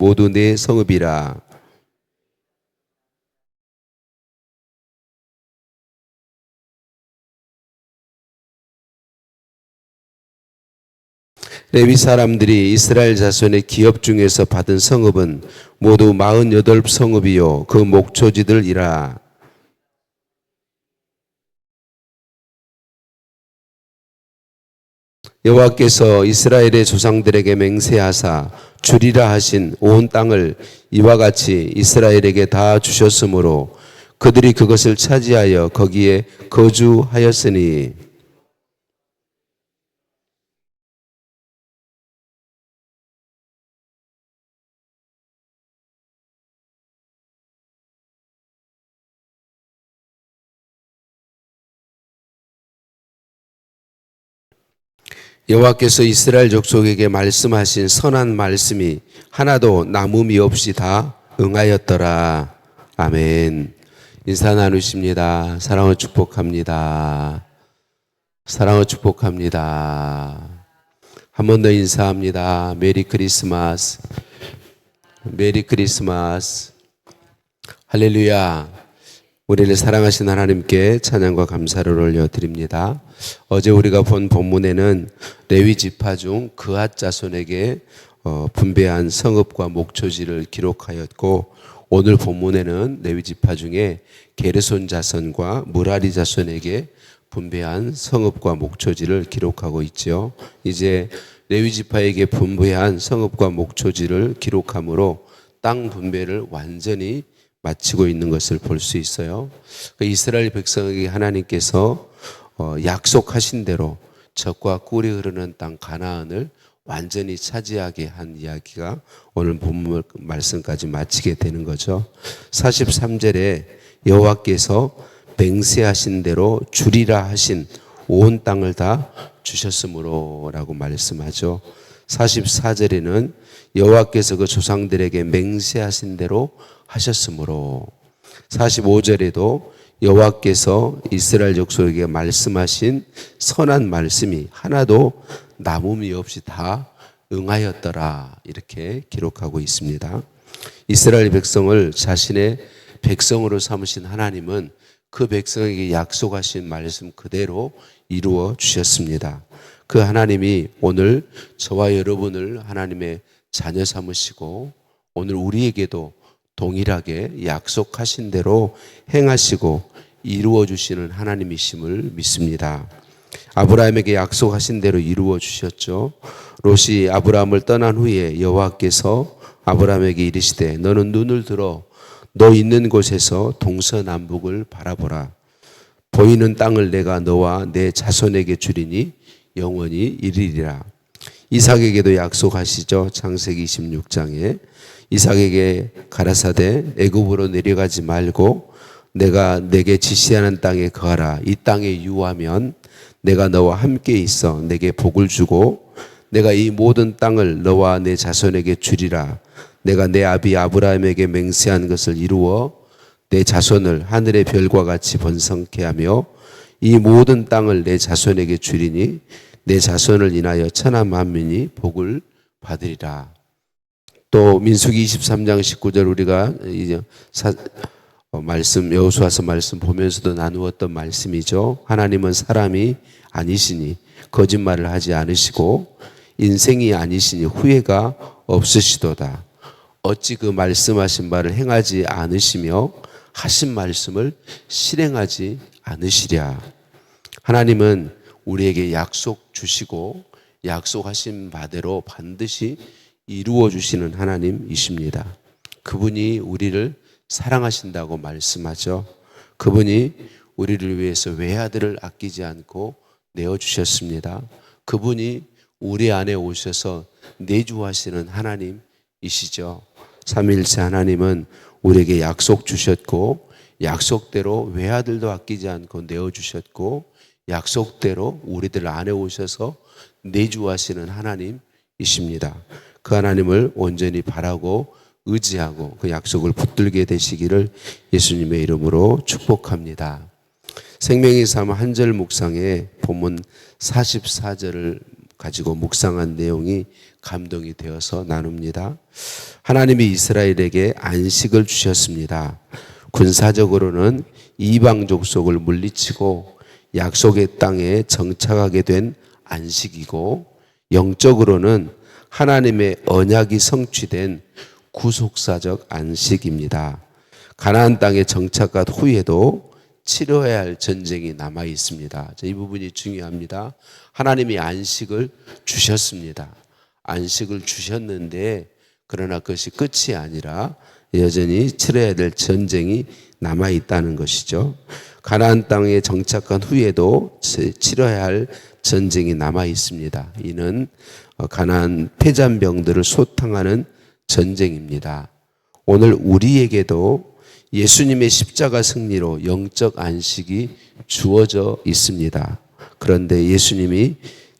모두 내 성읍이라. 레위 사람들이 이스라엘 자손의 기업 중에서 받은 성읍은 모두 48성읍이요 그 목초지들이라. 여호와께서 이스라엘의 조상들에게 맹세하사 주리라 하신 온 땅을 이와 같이 이스라엘에게 다 주셨으므로 그들이 그것을 차지하여 거기에 거주하였으니. 여호와께서 이스라엘 족속에게 말씀하신 선한 말씀이 하나도 남음이 없이 다 응하였더라. 아멘. 인사 나누십니다. 사랑을 축복합니다. 사랑을 축복합니다. 한 번 더 인사합니다. 메리 크리스마스. 메리 크리스마스. 할렐루야. 우리를 사랑하신 하나님께 찬양과 감사를 올려드립니다. 어제 우리가 본 본문에는 레위 지파 중 그앗 자손에게 분배한 성읍과 목초지를 기록하였고, 오늘 본문에는 레위 지파 중에 게르손 자손과 무라리 자손에게 분배한 성읍과 목초지를 기록하고 있죠. 이제 레위 지파에게 분배한 성읍과 목초지를 기록함으로 땅 분배를 완전히 마치고 있는 것을 볼 수 있어요. 이스라엘 백성에게 하나님께서 약속하신 대로 젖과 꿀이 흐르는 땅 가나안을 완전히 차지하게 한 이야기가 오늘 본문 말씀까지 마치게 되는 거죠. 43절에 여호와께서 맹세하신 대로 주리라 하신 온 땅을 다 주셨으므로 라고 말씀하죠. 44절에는 여호와께서 그 조상들에게 맹세하신 대로 하셨으므로, 45절에도 여호와께서 이스라엘 족속에게 말씀하신 선한 말씀이 하나도 남음이 없이 다 응하였더라, 이렇게 기록하고 있습니다. 이스라엘 백성을 자신의 백성으로 삼으신 하나님은 그 백성에게 약속하신 말씀 그대로 이루어 주셨습니다. 그 하나님이 오늘 저와 여러분을 하나님의 자녀 삼으시고 오늘 우리에게도 동일하게 약속하신 대로 행하시고 이루어 주시는 하나님이심을 믿습니다. 아브라함에게 약속하신 대로 이루어 주셨죠. 롯이 아브라함을 떠난 후에 여호와께서 아브라함에게 이르시되 너는 눈을 들어 너 있는 곳에서 동서남북을 바라보라. 보이는 땅을 내가 너와 내 자손에게 주리니 영원히 이르리라. 이삭에게도 약속하시죠. 창세기 26장에 이삭에게 가라사대 애굽으로 내려가지 말고 내가 내게 지시하는 땅에 거하라. 이 땅에 유하면 내가 너와 함께 있어 내게 복을 주고 내가 이 모든 땅을 너와 내 자손에게 주리라. 내가 내 아비 아브라함에게 맹세한 것을 이루어 내 자손을 하늘의 별과 같이 번성케 하며 이 모든 땅을 내 자손에게 주리니 내 자손을 인하여 천하 만민이 복을 받으리라. 또 민수기 23장 19절 우리가 이제 말씀 여호수아서 말씀 보면서도 나누었던 말씀이죠. 하나님은 사람이 아니시니 거짓말을 하지 않으시고 인생이 아니시니 후회가 없으시도다. 어찌 그 말씀하신 바를 행하지 않으시며 하신 말씀을 실행하지 않으시랴. 하나님은 우리에게 약속 주시고 약속하신 바대로 반드시 이루어 주시는 하나님이십니다. 그분이 우리를 사랑하신다고 말씀하죠. 그분이 우리를 위해서 외아들을 아끼지 않고 내어주셨습니다. 그분이 우리 안에 오셔서 내주하시는 하나님이시죠. 삼위일체 하나님은 우리에게 약속 주셨고 약속대로 외아들도 아끼지 않고 내어주셨고 약속대로 우리들 안에 오셔서 내주하시는 하나님이십니다. 그 하나님을 온전히 바라고 의지하고 그 약속을 붙들게 되시기를 예수님의 이름으로 축복합니다. 생명의 삶 한절 묵상에 본문 44절을 가지고 묵상한 내용이 감동이 되어서 나눕니다. 하나님이 이스라엘에게 안식을 주셨습니다. 군사적으로는 이방 족속을 물리치고 약속의 땅에 정착하게 된 안식이고, 영적으로는 하나님의 언약이 성취된 구속사적 안식입니다. 가나안 땅에 정착한 후에도 치러야 할 전쟁이 남아 있습니다. 이 부분이 중요합니다. 하나님이 안식을 주셨습니다. 안식을 주셨는데, 그러나 그것이 끝이 아니라 여전히 치러야 될 전쟁이 남아 있다는 것이죠. 가나안 땅에 정착한 후에도 치러야 할 전쟁이 남아 있습니다. 이는 가나안 패잔병들을 소탕하는 전쟁입니다. 오늘 우리에게도 예수님의 십자가 승리로 영적 안식이 주어져 있습니다. 그런데 예수님이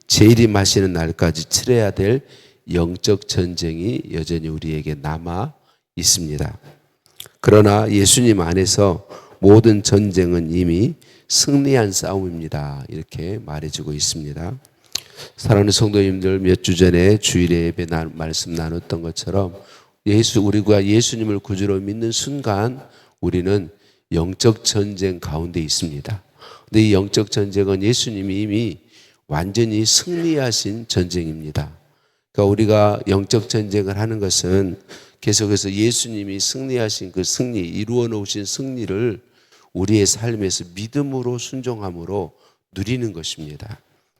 재림하시는 날까지 치러야 될 영적 전쟁이 여전히 우리에게 남아 있습니다. 그러나 예수님 안에서 모든 전쟁은 이미 승리한 싸움입니다. 이렇게 말해주고 있습니다. 사랑하는 성도님들, 몇 주 전에 주일에 예배 말씀 나눴던 것처럼 우리가 예수님을 구주로 믿는 순간 우리는 영적 전쟁 가운데 있습니다. 근데 이 영적 전쟁은 예수님이 이미 완전히 승리하신 전쟁입니다. 그러니까 우리가 영적 전쟁을 하는 것은 계속해서 예수님이 승리하신 그 승리, 이루어 놓으신 승리를 우리의 삶에서 믿음으로 순종함으로 누리는 것입니다.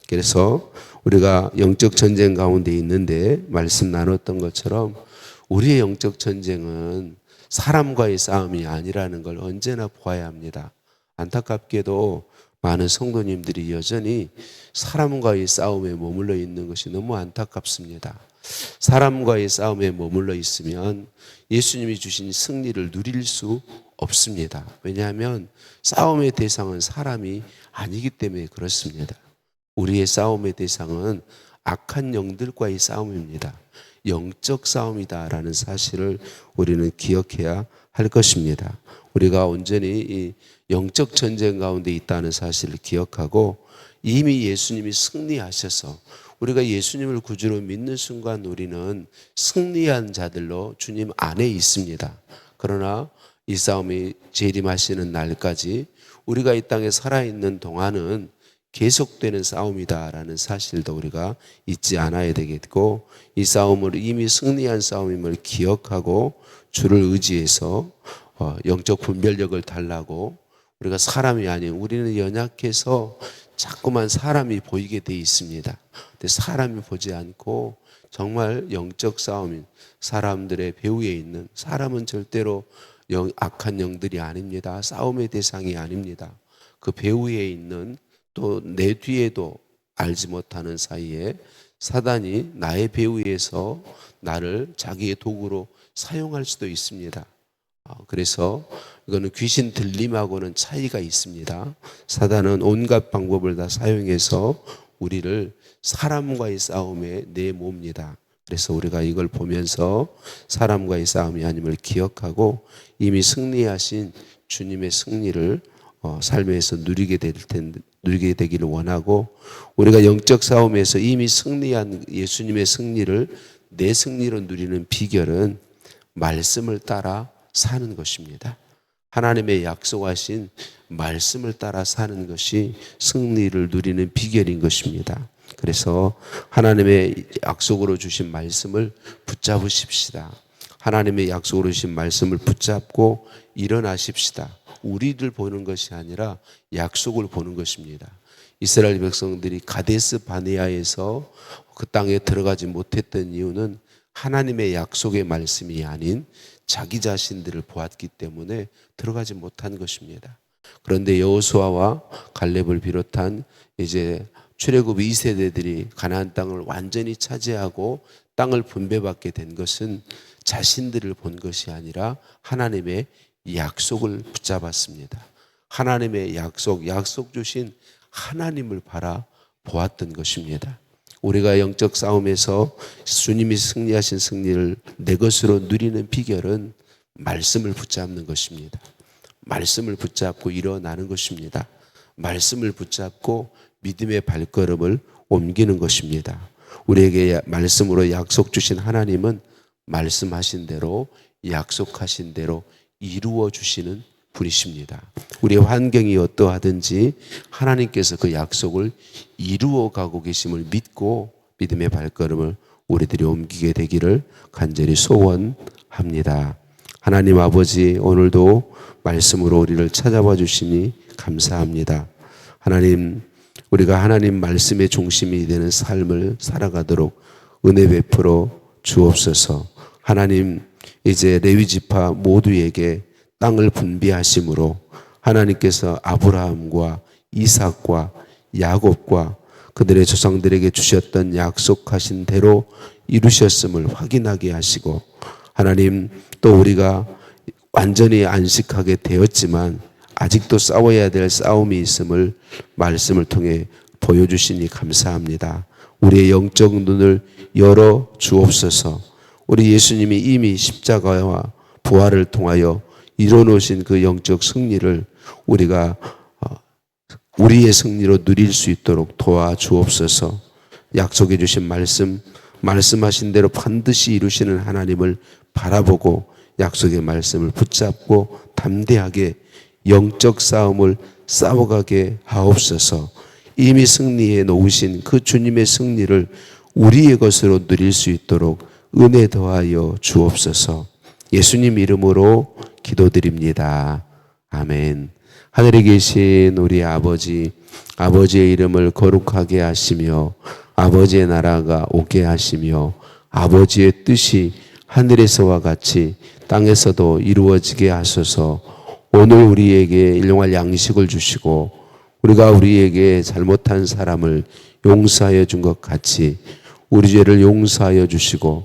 그래서 우리가 영적 전쟁 가운데 있는데 말씀 나눴던 것처럼 우리의 영적 전쟁은 사람과의 싸움이 아니라는 걸 언제나 보아야 합니다. 안타깝게도 많은 성도님들이 여전히 사람과의 싸움에 머물러 있는 것이 너무 안타깝습니다. 사람과의 싸움에 머물러 있으면 예수님이 주신 승리를 누릴 수 없습니다. 왜냐하면 싸움의 대상은 사람이 아니기 때문에 그렇습니다. 우리의 싸움의 대상은 악한 영들과의 싸움입니다. 영적 싸움이다라는 사실을 우리는 기억해야 할 것입니다. 우리가 온전히 이 영적 전쟁 가운데 있다는 사실을 기억하고 이미 예수님이 승리하셔서 우리가 예수님을 구주로 믿는 순간 우리는 승리한 자들로 주님 안에 있습니다. 그러나 이 싸움이 재림하시는 날까지 우리가 이 땅에 살아있는 동안은 계속되는 싸움이다라는 사실도 우리가 잊지 않아야 되겠고, 이 싸움을 이미 승리한 싸움임을 기억하고 주를 의지해서 영적 분별력을 달라고, 우리가 사람이 아닌 우리는 연약해서 자꾸만 사람이 보이게 돼 있습니다. 근데 사람이 보지 않고 정말 영적 싸움인 사람들의 배후에 있는, 사람은 절대로 악한 영들이 아닙니다. 싸움의 대상이 아닙니다. 그 배후에 있는, 또 내 뒤에도 알지 못하는 사이에 사단이 나의 배후에서 나를 자기의 도구로 사용할 수도 있습니다. 그래서 이거는 귀신 들림하고는 차이가 있습니다. 사단은 온갖 방법을 다 사용해서 우리를 사람과의 싸움에 내모읍니다. 그래서 우리가 이걸 보면서 사람과의 싸움이 아님을 기억하고 이미 승리하신 주님의 승리를 삶에서 누리게 되기를 원하고, 우리가 영적 싸움에서 이미 승리한 예수님의 승리를 내 승리로 누리는 비결은 말씀을 따라 사는 것입니다. 하나님의 약속하신 말씀을 따라 사는 것이 승리를 누리는 비결인 것입니다. 그래서 하나님의 약속으로 주신 말씀을 붙잡으십시다. 하나님의 약속으로 주신 말씀을 붙잡고 일어나십시다. 우리를 보는 것이 아니라 약속을 보는 것입니다. 이스라엘 백성들이 가데스 바네아에서 그 땅에 들어가지 못했던 이유는 하나님의 약속의 말씀이 아닌 자기 자신들을 보았기 때문에 들어가지 못한 것입니다. 그런데 여호수아와 갈렙을 비롯한 이제 출애굽 2세대들이 가나안 땅을 완전히 차지하고 땅을 분배받게 된 것은 자신들을 본 것이 아니라 하나님의 약속을 붙잡았습니다. 하나님의 약속 주신 하나님을 바라보았던 것입니다. 우리가 영적 싸움에서 주님이 승리하신 승리를 내 것으로 누리는 비결은 말씀을 붙잡는 것입니다. 말씀을 붙잡고 일어나는 것입니다. 말씀을 붙잡고 믿음의 발걸음을 옮기는 것입니다. 우리에게 말씀으로 약속 주신 하나님은 말씀하신 대로, 약속하신 대로 이루어 주시는 분이십니다. 우리의 환경이 어떠하든지 하나님께서 그 약속을 이루어 가고 계심을 믿고 믿음의 발걸음을 우리들이 옮기게 되기를 간절히 소원합니다. 하나님 아버지, 오늘도 말씀으로 우리를 찾아봐 주시니 감사합니다. 하나님, 우리가 하나님 말씀의 중심이 되는 삶을 살아가도록 은혜 베풀어 주옵소서. 하나님, 이제 레위 지파 모두에게 땅을 분배하심으로 하나님께서 아브라함과 이삭과 야곱과 그들의 조상들에게 주셨던 약속하신 대로 이루셨음을 확인하게 하시고, 하나님, 또 우리가 완전히 안식하게 되었지만 아직도 싸워야 될 싸움이 있음을 말씀을 통해 보여주시니 감사합니다. 우리의 영적 눈을 열어 주옵소서. 우리 예수님이 이미 십자가와 부활을 통하여 이뤄놓으신 그 영적 승리를 우리가 우리의 승리로 누릴 수 있도록 도와주옵소서. 약속해 주신 말씀하신 대로 반드시 이루시는 하나님을 바라보고 약속의 말씀을 붙잡고 담대하게 영적 싸움을 싸워가게 하옵소서. 이미 승리해 놓으신 그 주님의 승리를 우리의 것으로 누릴 수 있도록 은혜 더하여 주옵소서. 예수님 이름으로 기도드립니다. 아멘. 하늘에 계신 우리 아버지, 아버지의 이름을 거룩하게 하시며 아버지의 나라가 오게 하시며 아버지의 뜻이 하늘에서와 같이 땅에서도 이루어지게 하소서. 오늘 우리에게 일용할 양식을 주시고 우리가 우리에게 잘못한 사람을 용서하여 준 것 같이 우리 죄를 용서하여 주시고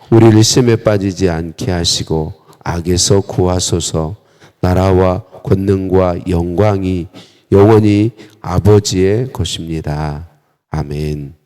우리를 시험에 빠지지 않게 하시고 악에서 구하소서. 나라와 권능과 영광이 영원히 아버지의 것입니다. 아멘.